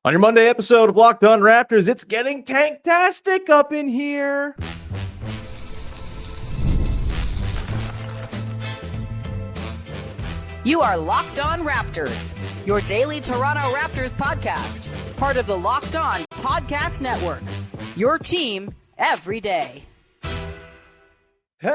On your Monday episode of Locked On Raptors, it's getting tanktastic up in here. You are Locked On Raptors, your daily Toronto Raptors podcast, part of the Locked On Podcast Network, your team every day. Hey,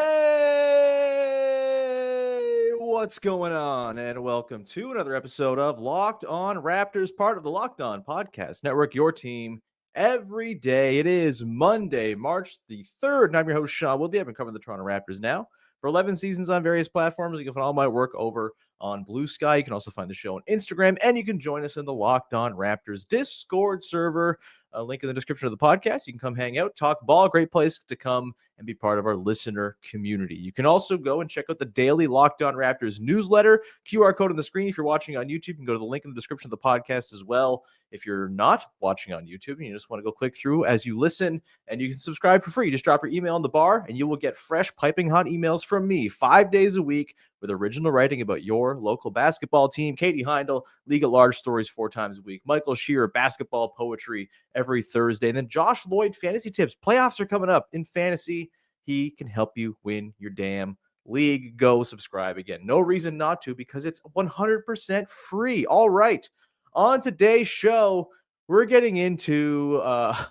what's going on? And welcome to another episode of Locked On Raptors, part of the Locked On Podcast Network, your team every day. It is Monday, March the 3rd, and I'm your host, Sean Woodley. I've been covering the Toronto Raptors now for 11 seasons on various platforms. You can find all my work over on Blue Sky. You can also find the show on Instagram, and you can join us in the Locked On Raptors Discord server. A link in the description of the podcast. You can come hang out, talk ball. Great place to come and be part of our listener community. You can also go and check out the daily Locked On Raptors newsletter. QR code on the screen. If you're watching on YouTube, you can go to the link in the description of the podcast as well. If you're not watching on YouTube and you just want to go click through as you listen, and you can subscribe for free. You just drop your email in the bar and you will get fresh piping hot emails from me 5 days a week with original writing about your local basketball team. Katie Heindel, League at Large stories 4 times a week. Michael Shearer, basketball poetry every Thursday. And then Josh Lloyd, fantasy tips. Playoffs are coming up in fantasy. He can help you win your damn league. Go subscribe again. No reason not to, because it's 100% free. All right. On today's show, we're getting into a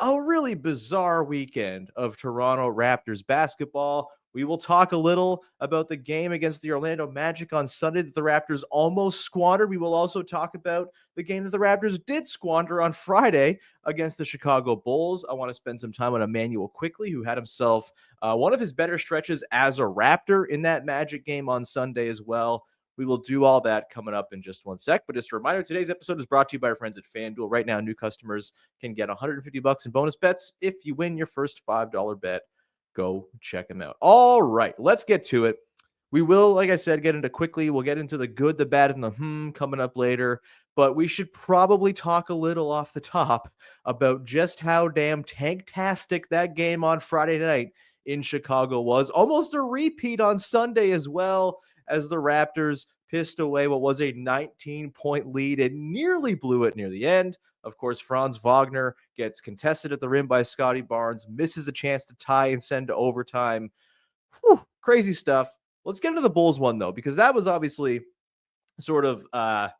really bizarre weekend of Toronto Raptors basketball. We will talk a little about the game against the Orlando Magic on Sunday that the Raptors almost squandered. We will also talk about the game that the Raptors did squander on Friday against the Chicago Bulls. I want to spend some time on Immanuel Quickley, who had himself one of his better stretches as a Raptor in that Magic game on Sunday as well. We will do all that coming up in just one sec. But just a reminder, today's episode is brought to you by our friends at FanDuel. Right now, new customers can get $150 in bonus bets if you win your first $5 bet. Go check them out. All right, let's get to it. We will, like I said, get into quickly. We'll get into the good, the bad, and the coming up later. But we should probably talk a little off the top about just how damn tanktastic that game on Friday night in Chicago was. Almost a repeat on Sunday as well, as the Raptors pissed away what was a 19-point lead and nearly blew it near the end. Of course, Franz Wagner gets contested at the rim by Scotty Barnes, misses a chance to tie and send to overtime. Whew, crazy stuff. Let's get into the Bulls one, though, because that was obviously sort of a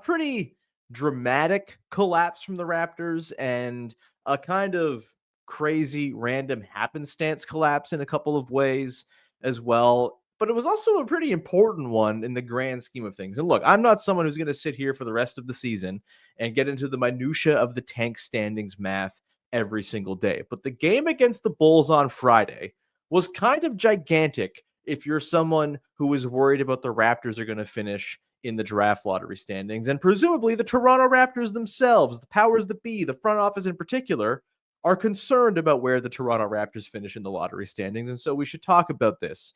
pretty dramatic collapse from the Raptors and a kind of crazy random happenstance collapse in a couple of ways as well. But it was also a pretty important one in the grand scheme of things. And look, I'm not someone who's going to sit here for the rest of the season and get into the minutia of the tank standings math every single day. But the game against the Bulls on Friday was kind of gigantic if you're someone who is worried about the Raptors are going to finish in the draft lottery standings. And presumably the Toronto Raptors themselves, the powers that be, the front office in particular, are concerned about where the Toronto Raptors finish in the lottery standings. And so we should talk about this.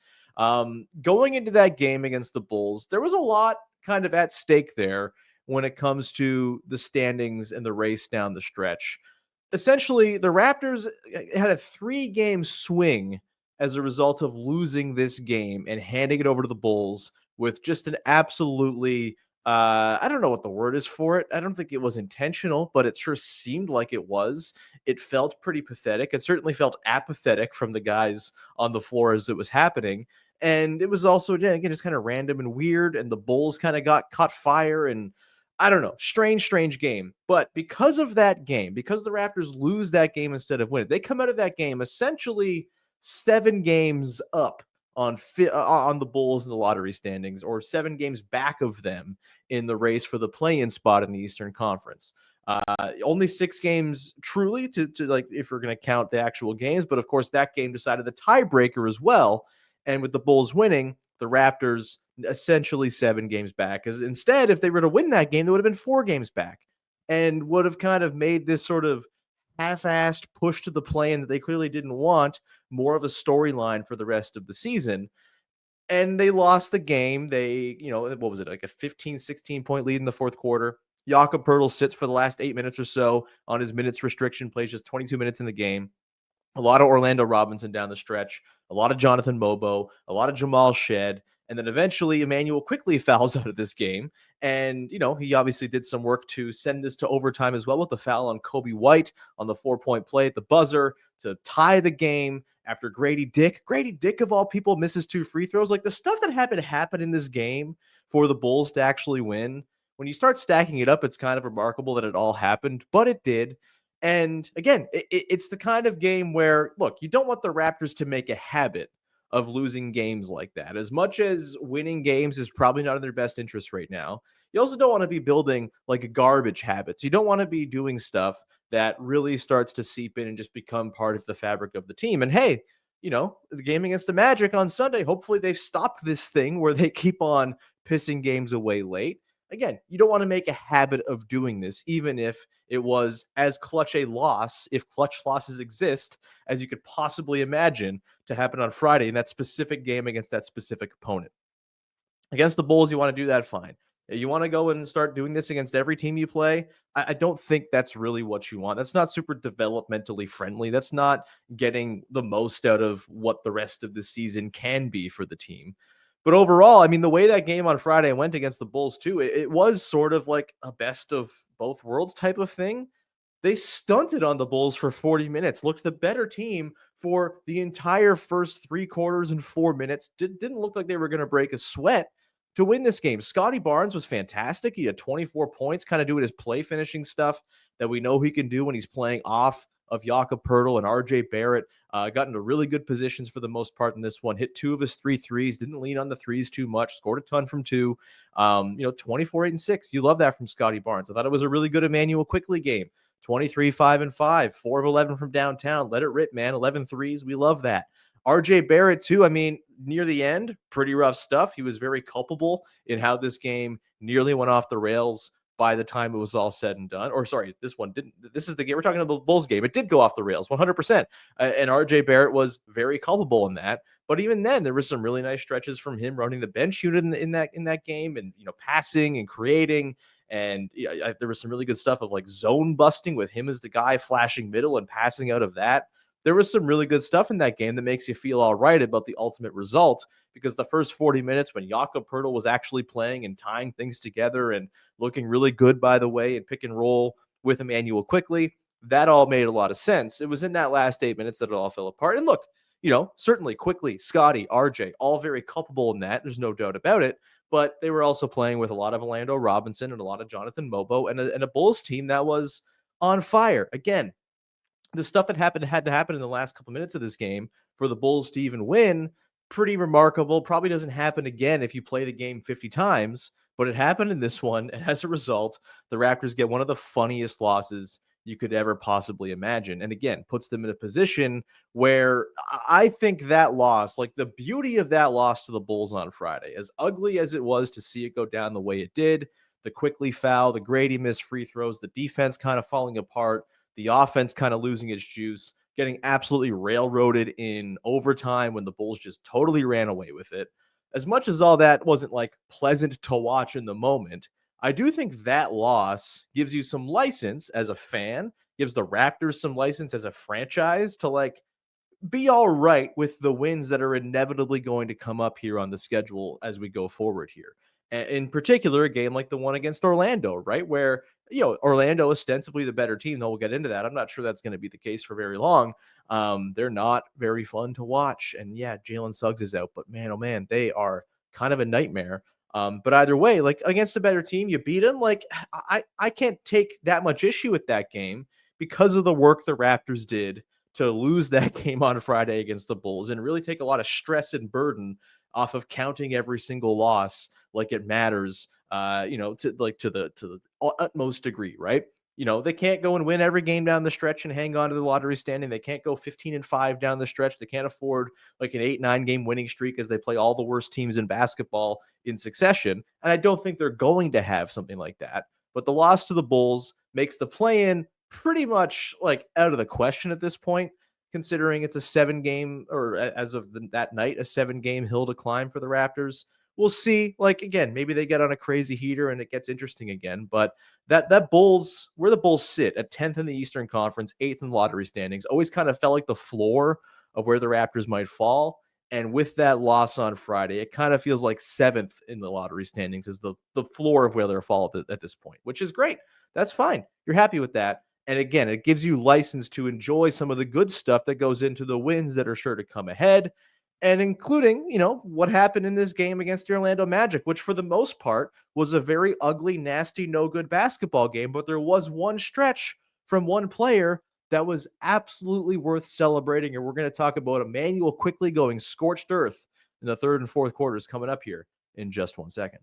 Going into that game against the Bulls, there was a lot kind of at stake there when it comes to the standings and the race down the stretch. Essentially, the Raptors had a 3-game swing as a result of losing this game and handing it over to the Bulls with just an absolutely, I don't know what the word is for it. I don't think it was intentional, but it sure seemed like it was. It felt pretty pathetic. It certainly felt apathetic from the guys on the floor as it was happening. And it was also, again, just kind of random and weird. And the Bulls kind of caught fire. And I don't know, strange game. But because of that game, because the Raptors lose that game instead of win it, they come out of that game essentially 7 games up on the Bulls in the lottery standings, or 7 games back of them in the race for the play-in spot in the Eastern Conference. Only 6 games truly to like, if we're going to count the actual games, but of course that game decided the tiebreaker as well. And with the Bulls winning, the Raptors essentially 7 games back. Because instead, if they were to win that game, they would have been 4 games back and would have kind of made this sort of half-assed push to the play-in that they clearly didn't want more of a storyline for the rest of the season. And they lost the game. They, what was it, like a 15, 16-point lead in the fourth quarter. Jakob Poeltl sits for the last 8 minutes or so on his minutes restriction, plays just 22 minutes in the game. A lot of Orlando Robinson down the stretch, a lot of Jonathan Mobo, a lot of Jamal Shed, And then eventually Immanuel Quickley fouls out of this game. And, he obviously did some work to send this to overtime as well with the foul on Kobe White on the 4-point play at the buzzer to tie the game after Grady Dick of all people misses 2 free throws. Like, the stuff that happened in this game for the Bulls to actually win, when you start stacking it up, it's kind of remarkable that it all happened, but it did. And again, it's the kind of game where, look, you don't want the Raptors to make a habit of losing games like that. As much as winning games is probably not in their best interest right now, you also don't want to be building like garbage habits. You don't want to be doing stuff that really starts to seep in and just become part of the fabric of the team. And hey, the game against the Magic on Sunday, hopefully they've stopped this thing where they keep on pissing games away late. Again, you don't want to make a habit of doing this, even if it was as clutch a loss, if clutch losses exist, as you could possibly imagine to happen on Friday in that specific game against that specific opponent. Against the Bulls, you want to do that, fine. You want to go and start doing this against every team you play? I don't think that's really what you want. That's not super developmentally friendly. That's not getting the most out of what the rest of the season can be for the team. But overall, I mean, the way that game on Friday went against the Bulls, too, it was sort of like a best of both worlds type of thing. They stunted on the Bulls for 40 minutes, looked the better team for the entire first 3 quarters and 4 minutes. Didn't look like they were going to break a sweat to win this game. Scotty Barnes was fantastic. He had 24 points, kind of doing his play finishing stuff that we know he can do when he's playing off of Jakob Poeltl and RJ Barrett. Got into really good positions for the most part in this one. Hit 2 of his 3 threes. Didn't lean on the threes too much. Scored a ton from 2. 24, 8, and 6. You love that from Scotty Barnes. I thought it was a really good Immanuel Quickley game. 23, 5, and 5. 4 of 11 from downtown. Let it rip, man. 11 threes. We love that. RJ Barrett, too. I mean, near the end, pretty rough stuff. He was very culpable in how this game nearly went off the rails by the time it was all said and done. Or sorry, this one didn't. This is the game. We're talking about the Bulls game. It did go off the rails 100%. And RJ Barrett was very culpable in that. But even then, there were some really nice stretches from him running the bench unit in that game, and passing and creating. And there was some really good stuff of like zone busting with him as the guy flashing middle and passing out of that. There was some really good stuff in that game that makes you feel all right about the ultimate result, because the first 40 minutes when Jakob Poeltl was actually playing and tying things together and looking really good, by the way, and pick and roll with Immanuel Quickley, that all made a lot of sense. It was in that last 8 minutes that it all fell apart. And look, certainly Quickley, Scotty, RJ, all very culpable in that. There's no doubt about it. But they were also playing with a lot of Orlando Robinson and a lot of Jonathan Mobo and a Bulls team that was on fire. Again, the stuff that had to happen in the last couple minutes of this game for the Bulls to even win, pretty remarkable. Probably doesn't happen again if you play the game 50 times, but it happened in this one. And as a result, the Raptors get one of the funniest losses you could ever possibly imagine. And again, puts them in a position where I think that loss, like the beauty of that loss to the Bulls on Friday, as ugly as it was to see it go down the way it did, the Quickley foul, the Grady missed free throws, the defense kind of falling apart, the offense kind of losing its juice, getting absolutely railroaded in overtime when the Bulls just totally ran away with it. As much as all that wasn't like pleasant to watch in the moment, I do think that loss gives you some license as a fan, gives the Raptors some license as a franchise to like be all right with the wins that are inevitably going to come up here on the schedule as we go forward here. In particular, a game like the one against Orlando, right? Where, Orlando ostensibly the better team, though we'll get into that. I'm not sure that's going to be the case for very long. They're not very fun to watch. And yeah, Jalen Suggs is out, but man, oh man, they are kind of a nightmare. But either way, like against a better team, you beat them. Like I can't take that much issue with that game because of the work the Raptors did to lose that game on Friday against the Bulls and really take a lot of stress and burden off of counting every single loss like it matters, to the utmost degree, right? They can't go and win every game down the stretch and hang on to the lottery standing. They can't go 15-5 down the stretch. They can't afford like an 8-9 game winning streak as they play all the worst teams in basketball in succession. And I don't think they're going to have something like that. But the loss to the Bulls makes the play-in pretty much like out of the question at this point, considering it's a 7-game, or as of that night, a 7-game hill to climb for the Raptors. We'll see. Like, again, maybe they get on a crazy heater and it gets interesting again. But that Bulls, where the Bulls sit at 10th in the Eastern Conference, 8th in lottery standings, always kind of felt like the floor of where the Raptors might fall. And with that loss on Friday, it kind of feels like seventh in the lottery standings is the floor of where they're fall at this point, which is great. That's fine. You're happy with that. And again, it gives you license to enjoy some of the good stuff that goes into the wins that are sure to come ahead. And including, what happened in this game against the Orlando Magic, which for the most part was a very ugly, nasty, no good basketball game. But there was one stretch from one player that was absolutely worth celebrating. And we're going to talk about Immanuel Quickley going scorched earth in the third and fourth quarters coming up here in just 1 second.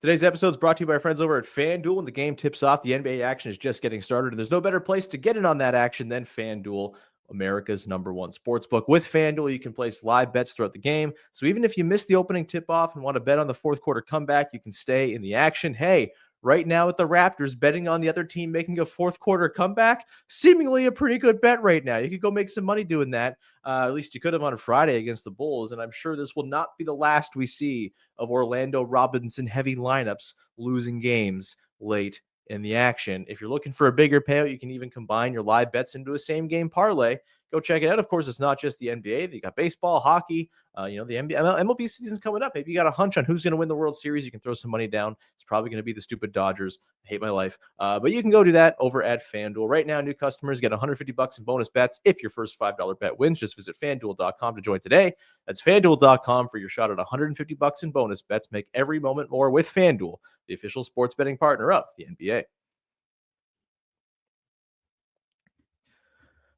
Today's episode is brought to you by our friends over at FanDuel. When the game tips off, the NBA action is just getting started, and there's no better place to get in on that action than FanDuel, America's #1 sportsbook. With FanDuel, you can place live bets throughout the game. So even if you miss the opening tip-off and want to bet on the fourth quarter comeback, you can stay in the action. Hey, right now with the Raptors, betting on the other team making a fourth quarter comeback, seemingly a pretty good bet right now. You could go make some money doing that. At least you could have on a Friday against the Bulls, and I'm sure this will not be the last we see of Orlando Robinson heavy lineups losing games late in the action. If you're looking for a bigger payout, you can even combine your live bets into a same game parlay. Go check it out. Of course, it's not just the NBA. You got baseball, hockey, the NBA, MLB season's coming up. Maybe you got a hunch on who's going to win the World Series. You can throw some money down. It's probably going to be the stupid Dodgers. I hate my life. But you can go do that over at FanDuel. Right now, new customers get $150 in bonus bets if your first $5 bet wins. Just visit FanDuel.com to join today. That's FanDuel.com for your shot at $150 in bonus bets. Make every moment more with FanDuel, the official sports betting partner of the NBA.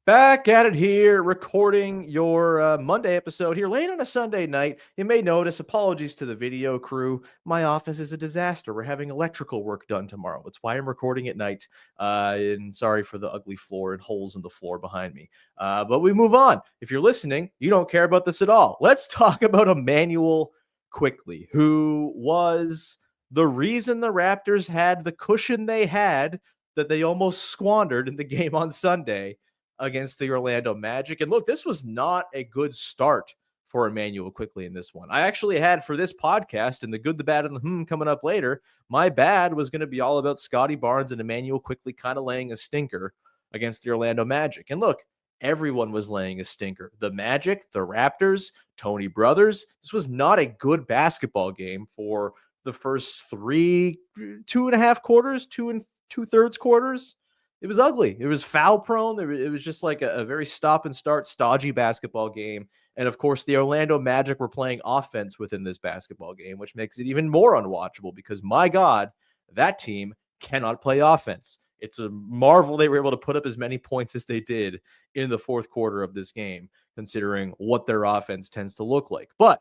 Back at it here, recording your Monday episode here late on a Sunday night. You may notice, apologies to the video crew, my office is a disaster. We're having electrical work done tomorrow. It's why I'm recording at night. And sorry for the ugly floor and holes in the floor behind me. But we move on. If you're listening, you don't care about this at all. Let's talk about Immanuel Quickley, who was the reason the Raptors had the cushion they had that they almost squandered in the game on Sunday against the Orlando Magic. And look, this was not a good start for Immanuel Quickley in this one. I actually had for this podcast and the good, the bad, and the coming up later, my bad was going to be all about Scotty Barnes and Immanuel Quickley kind of laying a stinker against the Orlando Magic. And look, everyone was laying a stinker. The Magic, the Raptors, Tony Brothers. This was not a good basketball game for the first 2.5 quarters, 2 2/3 quarters. It was ugly. It was foul prone. It was just like a very stop and start, stodgy basketball game. And of course, the Orlando Magic were playing offense within this basketball game, which makes it even more unwatchable because, my God, that team cannot play offense. It's a marvel they were able to put up as many points as they did in the fourth quarter of this game, considering what their offense tends to look like. But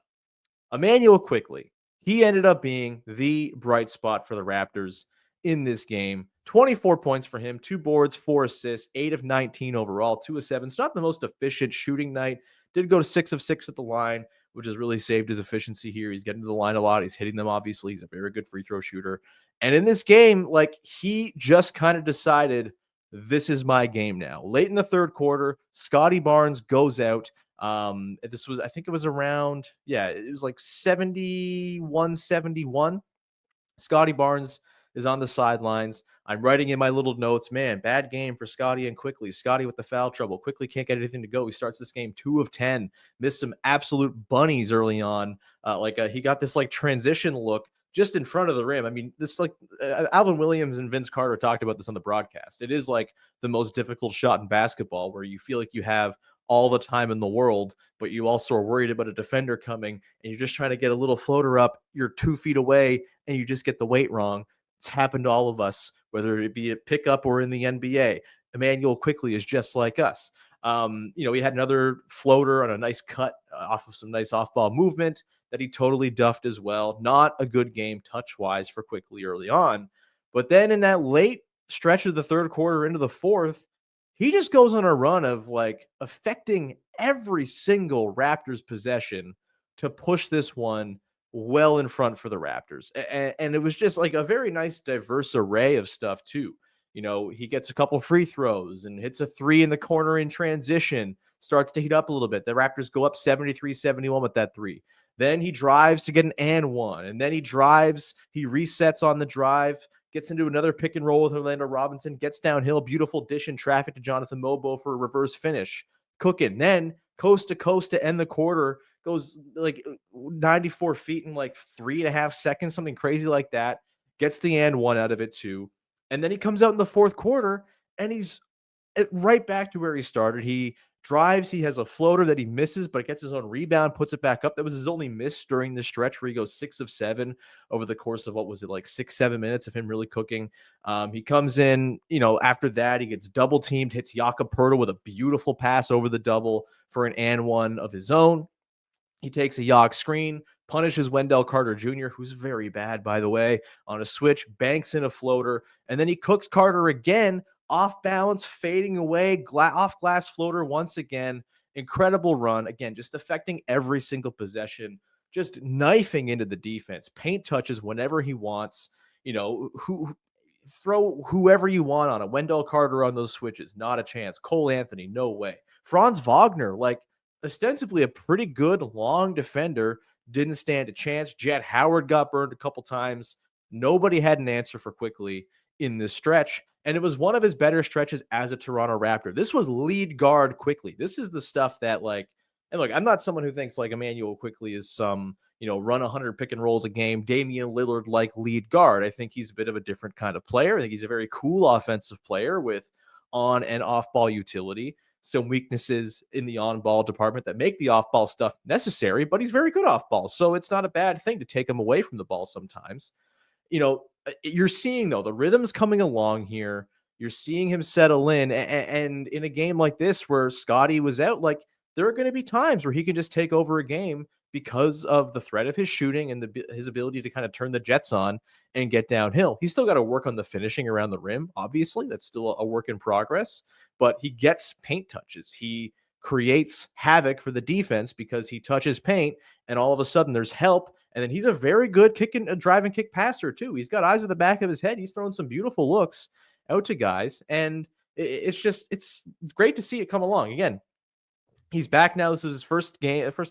Immanuel Quickley, he ended up being the bright spot for the Raptors in this game. 24 points for him, 2 boards, 4 assists, 8 of 19 overall, 2 of 7. It's not the most efficient shooting night. Did go to 6 of 6 at the line, which has really saved his efficiency here. He's getting to the line a lot. He's hitting them, obviously. He's a very good free throw shooter. And in this game, he just kind of decided, this is my game now. Late in the third quarter, Scotty Barnes goes out. This was, I think it was around, it was like 71-71. Scotty Barnes is on the sidelines. I'm writing in my little notes, man, bad game for Scotty and Quickley. Scotty with the foul trouble. Quickley can't get anything to go. He starts this game 2 of 10. Missed some absolute bunnies early on. He got this transition look just in front of the rim. I mean, this Alvin Williams and Vince Carter talked about this on the broadcast. It is like the most difficult shot in basketball where you feel like you have all the time in the world, but you also are worried about a defender coming and you're just trying to get a little floater up. You're 2 feet away and you just get the weight wrong. It's happened to all of us, whether it be a pickup or in the NBA. Immanuel Quickley is just like us. He had another floater on a nice cut off of some nice off-ball movement that he totally duffed as well. Not a good game touch-wise for Quickley early on. But then in that late stretch of the third quarter into the fourth, he just goes on a run of affecting every single Raptors possession to push this one well in front for the Raptors. And it was just a very nice diverse array of stuff too. He gets a couple free throws and hits a 3 in the corner in transition, starts to heat up a little bit. The Raptors go up 73-71 with that 3. Then he drives to get an and one, and then he resets on the drive, gets into another pick and roll with Orlando Robinson, gets downhill, beautiful dish in traffic to Jonathan Mobo for a reverse finish. Cooking. Then coast to coast to end the quarter, goes like 94 feet in like 3.5 seconds, something crazy like that. Gets the and one out of it too. And then he comes out in the fourth quarter and he's right back to where he started. He drives, he has a floater that he misses, but gets his own rebound, puts it back up. That was his only miss during the stretch where he goes 6 of 7 over the course of what was it, like 6-7 minutes of him really cooking. He comes in, after that, he gets double teamed, hits Jakob Poeltl with a beautiful pass over the double for an and one of his own. He takes a Yog screen, punishes Wendell Carter Jr., who's very bad, by the way, on a switch, banks in a floater, and then he cooks Carter again, off balance, fading away, off glass floater once again. Incredible run. Again, just affecting every single possession, just knifing into the defense, paint touches whenever he wants. Throw whoever you want on it. Wendell Carter on those switches, not a chance. Cole Anthony, no way. Franz Wagner, like, ostensibly a pretty good long defender, didn't stand a chance. Jet Howard got burned a couple times. Nobody had an answer for Quickley in this stretch, and it was one of his better stretches as a Toronto Raptor. This was lead guard Quickley. This is the stuff that, like, and look, I'm not someone who thinks like Immanuel Quickley is some, run 100 pick and rolls a game, Damian Lillard like lead guard. I think he's a bit of a different kind of player. I think he's a very cool offensive player with on and off ball utility, some weaknesses in the on-ball department that make the off-ball stuff necessary, but he's very good off-ball. So it's not a bad thing to take him away from the ball sometimes. You're seeing, though, the rhythm's coming along here. You're seeing him settle in. And in a game like this where Scotty was out, like, there are going to be times where he can just take over a game because of the threat of his shooting and his ability to kind of turn the Jets on and get downhill. He's still got to work on the finishing around the rim. Obviously, that's still a work in progress, but he gets paint touches. He creates havoc for the defense because he touches paint and all of a sudden there's help. And then he's a very good drive and kick passer too. He's got eyes at the back of his head. He's throwing some beautiful looks out to guys. And it's great to see it come along. Again, he's back now. This is his first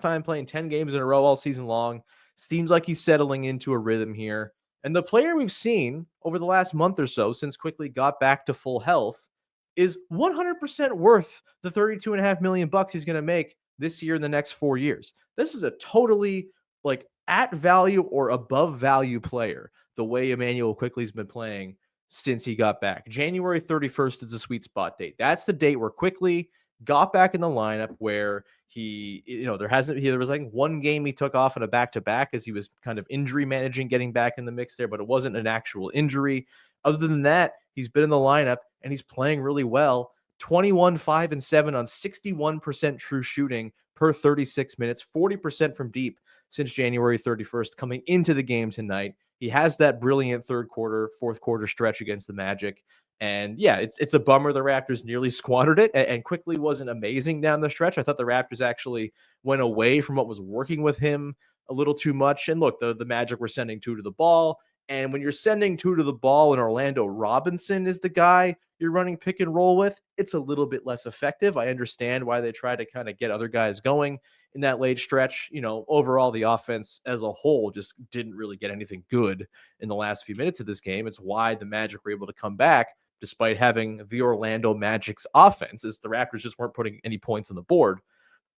time playing 10 games in a row all season long. Seems like he's settling into a rhythm here. And the player we've seen over the last month or so since Quickley got back to full health is 100% worth the $32.5 million he's going to make this year in the next 4 years. This is a totally like at value or above value player, the way Immanuel Quickley's been playing since he got back. January 31st is a sweet spot date. That's the date where Quickley got back in the lineup, where he, there was like one game he took off in a back-to-back as he was kind of injury managing, getting back in the mix there, but it wasn't an actual injury. Other than that, he's been in the lineup and he's playing really well. 21, 5, and 7 on 61% true shooting per 36 minutes, 40% from deep since January 31st coming into the game tonight. He has that brilliant fourth quarter stretch against the Magic. And yeah, it's a bummer the Raptors nearly squandered it, and Quickley wasn't amazing down the stretch. I thought the Raptors actually went away from what was working with him a little too much. And look, the Magic were sending two to the ball. And when you're sending two to the ball and Orlando Robinson is the guy you're running pick and roll with, it's a little bit less effective. I understand why they try to kind of get other guys going in that late stretch. Overall, the offense as a whole just didn't really get anything good in the last few minutes of this game. It's why the Magic were able to come back despite having the Orlando Magic's offense, as the Raptors just weren't putting any points on the board.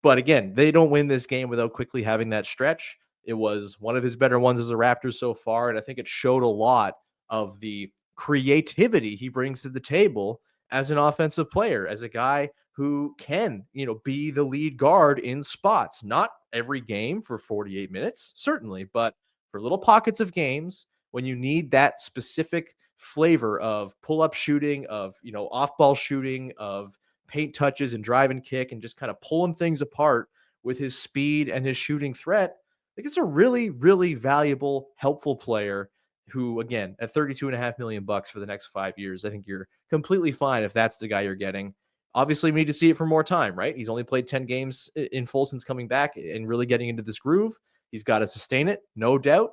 But again, they don't win this game without Quickley having that stretch. It was one of his better ones as a Raptor so far, and I think it showed a lot of the creativity he brings to the table as an offensive player, as a guy who can, be the lead guard in spots. Not every game for 48 minutes, certainly, but for little pockets of games when you need that specific flavor of pull-up shooting, of, off-ball shooting, of paint touches and drive and kick, and just kind of pulling things apart with his speed and his shooting threat. I think it's a really, really valuable, helpful player who, again, at $32.5 million for the next 5 years, I think you're completely fine if that's the guy you're getting. Obviously, we need to see it for more time, right? He's only played 10 games in full since coming back and really getting into this groove. He's got to sustain it, no doubt.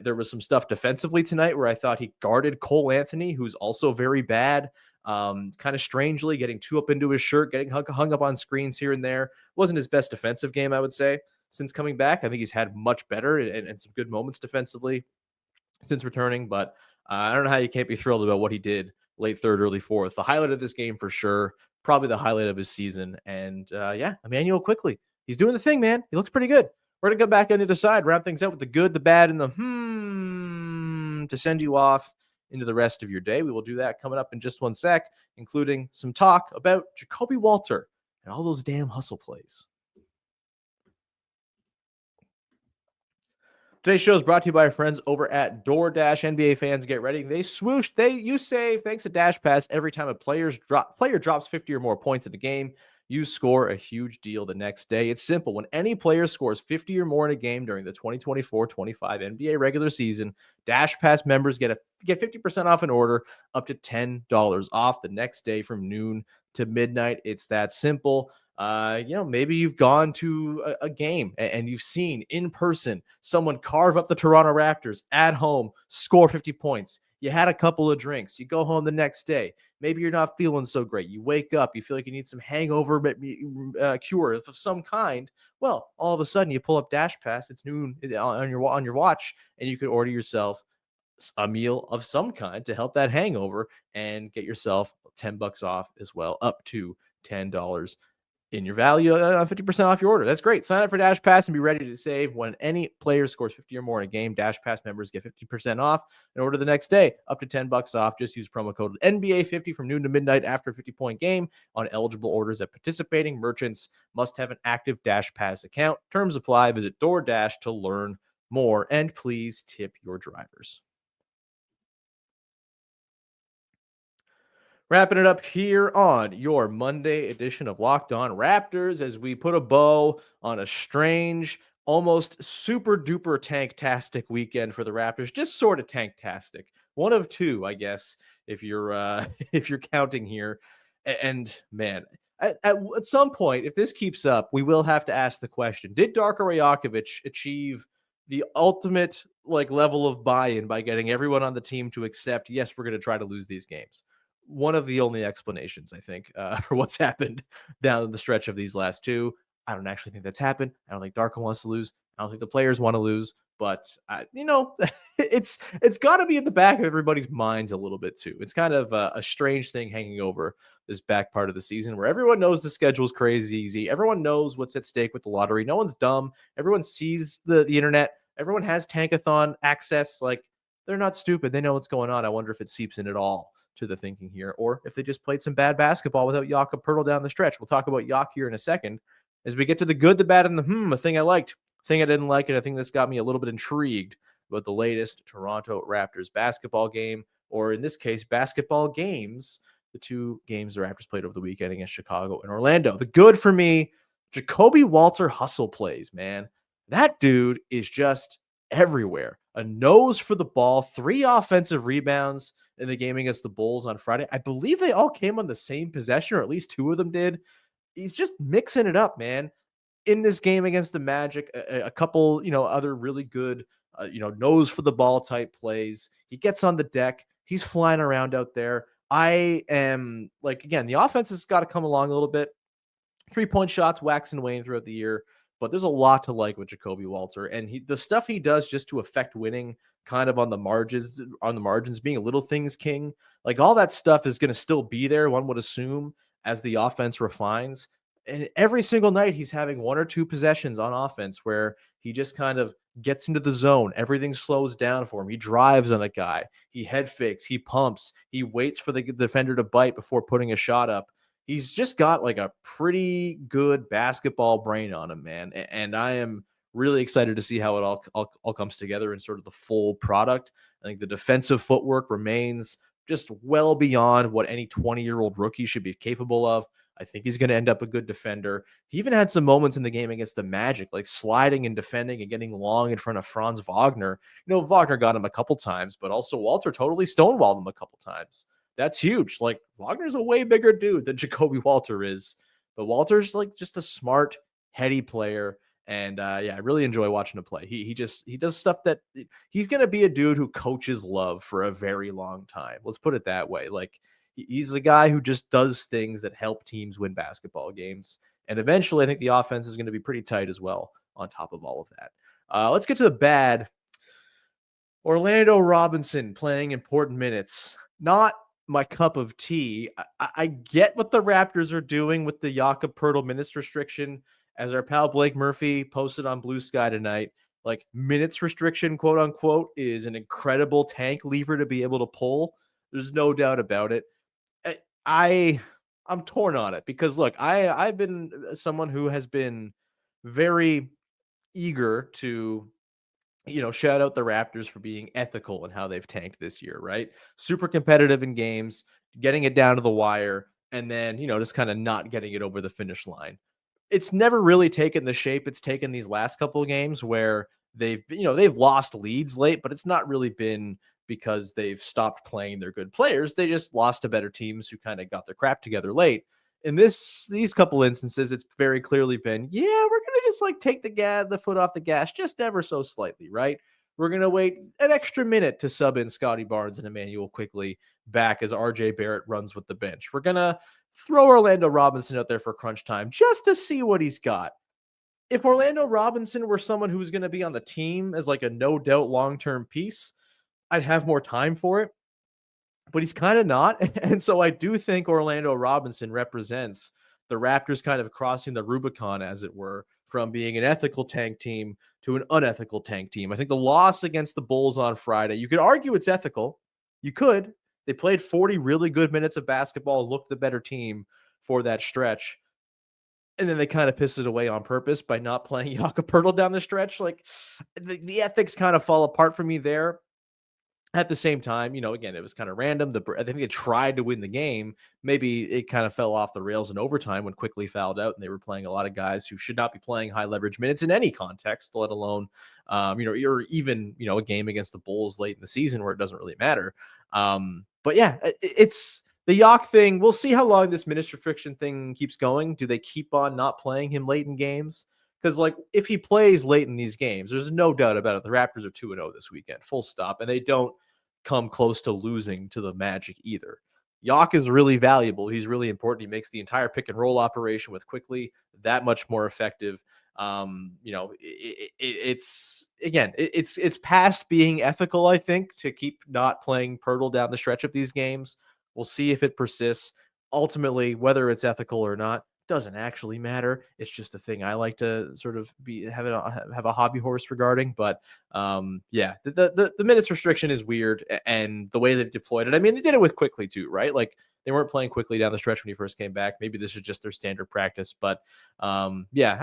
There was some stuff defensively tonight where I thought he guarded Cole Anthony, who's also very bad, kind of strangely getting too up into his shirt, getting hung up on screens here and there. Wasn't his best defensive game, I would say, since coming back. I think he's had much better and some good moments defensively. since returning, but I don't know how you can't be thrilled about what he did late third, early fourth. The highlight of this game for sure, probably the highlight of his season. And yeah, Immanuel Quickley, he's doing the thing, man. He looks pretty good. We're gonna go back on the other side, wrap things up with the good, the bad, and the to send you off into the rest of your day. We will do that coming up in just one sec, including some talk about Jakob Poeltl and all those damn hustle plays. Today's show is brought to you by our friends over at DoorDash. NBA fans, get ready. They swoosh. You save thanks to Dash Pass every time a player drops 50 or more points in a game. You score a huge deal the next day. It's simple. When any player scores 50 or more in a game during the 2024-25 NBA regular season, Dash Pass members get 50% off an order, up to $10 off the next day from noon to midnight. It's that simple. Maybe you've gone to a game and you've seen in person someone carve up the Toronto Raptors at home, score 50 points. You had a couple of drinks. You go home the next day. Maybe you're not feeling so great. You wake up. You feel like you need some hangover cure of some kind. Well, all of a sudden you pull up Dash Pass. It's noon on your watch, and you can order yourself a meal of some kind to help that hangover and get yourself $10 off as well, up to $10 in your value, 50% off your order. That's great. Sign up for Dash Pass and be ready to save when any player scores 50 or more in a game. Dash Pass members get 50% off and order the next day, up to $10 off. Just use promo code NBA50 from noon to midnight after a 50-point game on eligible orders at participating merchants. Must have an active Dash Pass account. Terms apply. Visit DoorDash to learn more, and please tip your drivers. Wrapping it up here on your Monday edition of Locked On Raptors as we put a bow on a strange, almost super duper tank-tastic weekend for the Raptors. Just sort of tank-tastic. One of two, I guess, if you're if you're counting here. And man, at some point, if this keeps up, we will have to ask the question: did Darko Rajakovic achieve the ultimate level of buy-in by getting everyone on the team to accept, yes, we're going to try to lose these games? One of the only explanations, I think, for what's happened down the stretch of these last two. I don't actually think that's happened. I don't think Darko wants to lose. I don't think the players want to lose. But, it's got to be at the back of everybody's minds a little bit, too. It's kind of a strange thing hanging over this back part of the season where everyone knows the schedule's crazy easy. Everyone knows what's at stake with the lottery. No one's dumb. Everyone sees the internet. Everyone has Tankathon access. They're not stupid. They know what's going on. I wonder if it seeps in at all to the thinking here, or if they just played some bad basketball without Jakob Poeltl down the stretch. We'll talk about Yak here in a second as we get to the good, the bad, and the a thing I liked, thing I didn't like, and I think this got me a little bit intrigued about the latest Toronto Raptors basketball game, or in this case, basketball games, the two games the Raptors played over the weekend against Chicago and Orlando. The good for me, Jakob Poeltl hustle plays, man. That dude is just everywhere. A nose for the ball, 3 offensive rebounds in the game against the Bulls on Friday. I believe they all came on the same possession, or at least 2 of them did. He's just mixing it up, man. In this game against the Magic, a couple, other really good, nose for the ball type plays. He gets on the deck. He's flying around out there. I am again, the offense has got to come along a little bit. 3-point shots wax and wane throughout the year, but there's a lot to like with Jakob Poeltl, and the stuff he does just to affect winning, kind of on the margins, being a little things king, all that stuff is going to still be there, one would assume, as the offense refines. And every single night he's having 1 or 2 possessions on offense where he just kind of gets into the zone. Everything slows down for him. He drives on a guy. He head fakes. He pumps. He waits for the defender to bite before putting a shot up. He's just got a pretty good basketball brain on him, man. And I am really excited to see how it all comes together in sort of the full product. I think the defensive footwork remains just well beyond what any 20-year-old rookie should be capable of. I think he's going to end up a good defender. He even had some moments in the game against the Magic, sliding and defending and getting long in front of Franz Wagner. Wagner got him a couple times, but also Walter totally stonewalled him a couple times. That's huge. Wagner's a way bigger dude than Jakob Poeltl is, but Walter's just a smart, heady player. And I really enjoy watching him play. He does stuff that he's going to be a dude who coaches love for a very long time. Let's put it that way. He's a guy who just does things that help teams win basketball games. And eventually I think the offense is going to be pretty tight as well on top of all of that. Let's get to the bad. Orlando Robinson playing important minutes. Not my cup of tea. I get what the Raptors are doing with the Jakob Poeltl minutes restriction, as our pal Blake Murphy posted on Blue Sky tonight. Like, minutes restriction, quote unquote, is an incredible tank lever to be able to pull. There's no doubt about it. I I- I'm torn on it because look, I've been someone who has been very eager to shout out the Raptors for being ethical in how they've tanked this year, right? Super competitive in games, getting it down to the wire, and then, just kind of not getting it over the finish line. It's never really taken the shape it's taken these last couple of games where they've lost leads late, but it's not really been because they've stopped playing their good players. They just lost to better teams who kind of got their crap together late. In these couple instances, it's very clearly been, yeah, we're gonna just like take the foot off the gas just ever so slightly, right? We're gonna wait an extra minute to sub in Scotty Barnes and Immanuel Quickley back as RJ Barrett runs with the bench. We're gonna throw Orlando Robinson out there for crunch time just to see what he's got. If Orlando Robinson were someone who's going to be on the team as like a no doubt long term piece, I'd have more time for it, but he's kind of not. And so I do think Orlando Robinson represents the Raptors kind of crossing the Rubicon, as it were, from being an ethical tank team to an unethical tank team. I think the loss against the Bulls on Friday, you could argue it's ethical. You could. They played 40 really good minutes of basketball, looked the better team for that stretch. And then they kind of pissed it away on purpose by not playing Jakob Poeltl down the stretch. Like, the ethics kind of fall apart for me there. At the same time, again, it was kind of random. I think they tried to win the game. Maybe it kind of fell off the rails in overtime when Quickly fouled out, and they were playing a lot of guys who should not be playing high leverage minutes in any context, let alone, or even, a game against the Bulls late in the season where it doesn't really matter. But yeah, it's the Yacht thing. We'll see how long this minutes restriction thing keeps going. Do they keep on not playing him late in games? Because, like, if he plays late in these games, there's no doubt about it. The Raptors are 2-0 this weekend, full stop. And they don't come close to losing to the Magic either. Yak is really valuable. He's really important. He makes the entire pick and roll operation with Quickley that much more effective. It's past being ethical, I think, to keep not playing Poeltl down the stretch of these games. We'll see if it persists. Ultimately, whether it's ethical or not doesn't actually matter. It's just a thing I like to sort of have a hobby horse regarding. But the minutes restriction is weird, and the way they've deployed it. I mean, they did it with Quickley too, right? Like, they weren't playing Quickley down the stretch when he first came back. Maybe this is just their standard practice, but I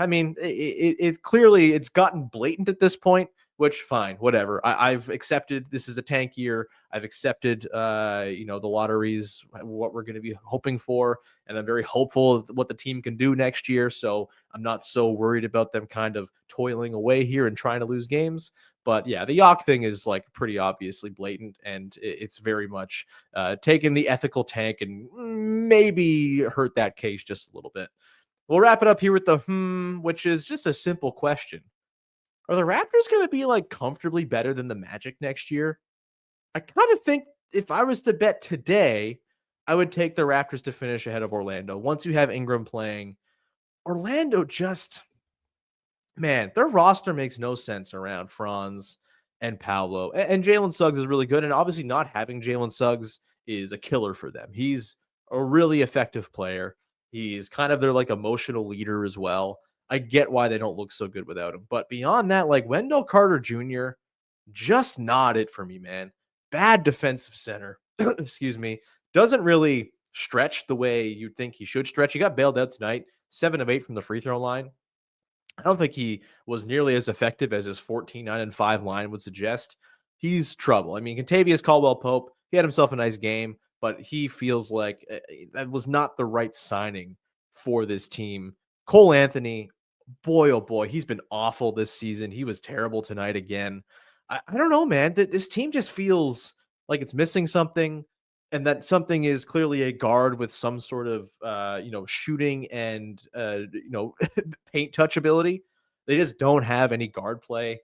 mean, it clearly it's gotten blatant at this point. Which, fine, whatever. I've accepted this is a tank year. I've accepted, the lotteries, what we're going to be hoping for, and I'm very hopeful of what the team can do next year. So I'm not so worried about them kind of toiling away here and trying to lose games. But yeah, the Yacht thing is like pretty obviously blatant, and it's very much taking the ethical tank and maybe hurt that case just a little bit. We'll wrap it up here with the which is just a simple question. Are the Raptors going to be like comfortably better than the Magic next year? I kind of think if I was to bet today, I would take the Raptors to finish ahead of Orlando. Once you have Ingram playing, Orlando just, man, their roster makes no sense around Franz and Paolo. And Jalen Suggs is really good. And obviously, not having Jalen Suggs is a killer for them. He's a really effective player. He's kind of their like emotional leader as well. I get why they don't look so good without him. But beyond that, like Wendell Carter Jr., just not it for me, man. Bad defensive center. Excuse me. Doesn't really stretch the way you'd think he should stretch. He got bailed out tonight, 7 of 8 from the free throw line. I don't think he was nearly as effective as his 14-9-5 line would suggest. He's trouble. I mean, Contavious Caldwell Pope, he had himself a nice game, but he feels like that was not the right signing for this team. Cole Anthony, boy, oh boy, he's been awful this season. He was terrible tonight again. I don't know, man. This team just feels like it's missing something, and that something is clearly a guard with some sort of shooting and paint touch ability. They just don't have any guard play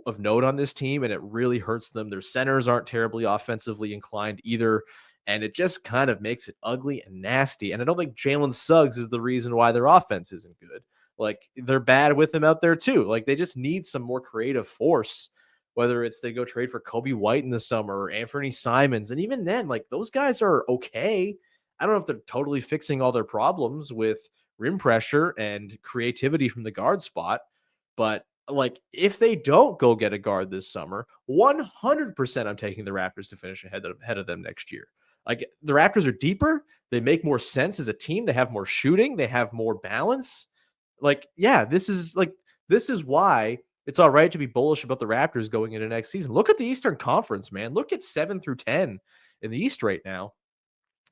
of note on this team, and it really hurts them. Their centers aren't terribly offensively inclined either, and it just kind of makes it ugly and nasty. And I don't think Jalen Suggs is the reason why their offense isn't good. Like, they're bad with him out there too. Like, they just need some more creative force whether it's they go trade for Kobe White in the summer or Anthony Simons. And even then, like those guys are okay. I don't know if they're totally fixing all their problems with rim pressure and creativity from the guard spot, but like if they don't go get a guard this summer, 100% I'm taking the Raptors to finish ahead of them next year. Like the Raptors are deeper, they make more sense as a team, they have more shooting, they have more balance. Like, yeah, this is why it's all right to be bullish about the Raptors going into next season. Look at the Eastern Conference, man. Look at 7 through 10 in the East right now.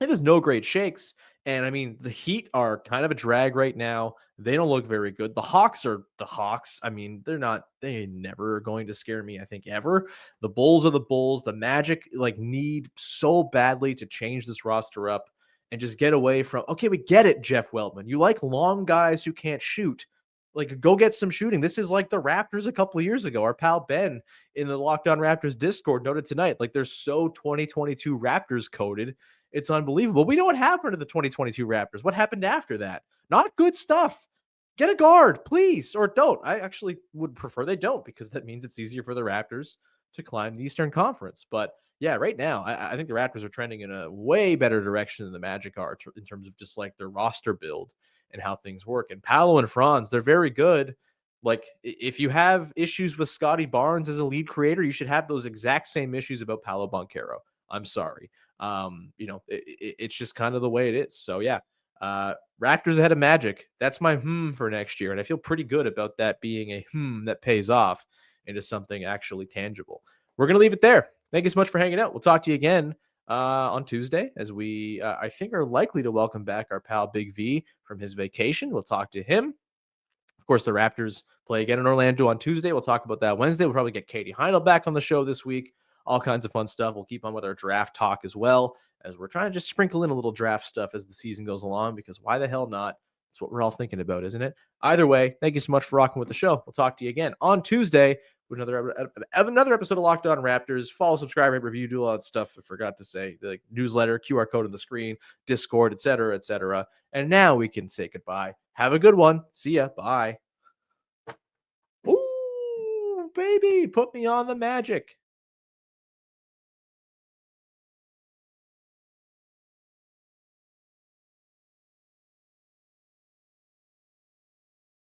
It is no great shakes. And I mean, the Heat are kind of a drag right now. They don't look very good. The Hawks are the Hawks. I mean, they never are going to scare me, I think, ever. The Bulls are the Bulls. The Magic like need so badly to change this roster up and just get away from, okay, we get it, Jeff Weltman. You like long guys who can't shoot. Like, go get some shooting. This is like the Raptors a couple of years ago. Our pal Ben in the Locked On Raptors Discord noted tonight, like they're so 2022 Raptors coded. It's unbelievable. We know what happened to the 2022 Raptors. What happened after that? Not good stuff. Get a guard, please, or don't. I actually would prefer they don't, because that means it's easier for the Raptors to climb the Eastern Conference. But yeah, right now, I think the Raptors are trending in a way better direction than the Magic are in terms of just like their roster build and how things work. And Paolo and Franz, they're very good. Like, if you have issues with Scotty Barnes as a lead creator, you should have those exact same issues about Paolo Banchero. I'm sorry. It's just kind of the way it is. So yeah, Raptors ahead of Magic. That's my for next year, and I feel pretty good about that being a that pays off into something actually tangible. We're gonna leave it there. Thank you so much for hanging out. We'll talk to you again on Tuesday, as we I think are likely to welcome back our pal Big V from his vacation. We'll talk to him. Of course, the Raptors play again in Orlando on Tuesday. We'll talk about that Wednesday. We'll probably get Katie Heindel back on the show this week. All kinds of fun stuff. We'll keep on with our draft talk as well, as we're trying to just sprinkle in a little draft stuff as the season goes along, because why the hell not? It's what we're all thinking about, isn't it? Either way, thank you so much for rocking with the show. We'll talk to you again on Tuesday with another episode of Locked On Raptors. Follow, subscribe, rate, review, do all that stuff. I forgot to say, the newsletter, QR code on the screen, Discord, etc., etc. And now we can say goodbye. Have a good one. See ya. Bye. Ooh, baby, put me on the Magic.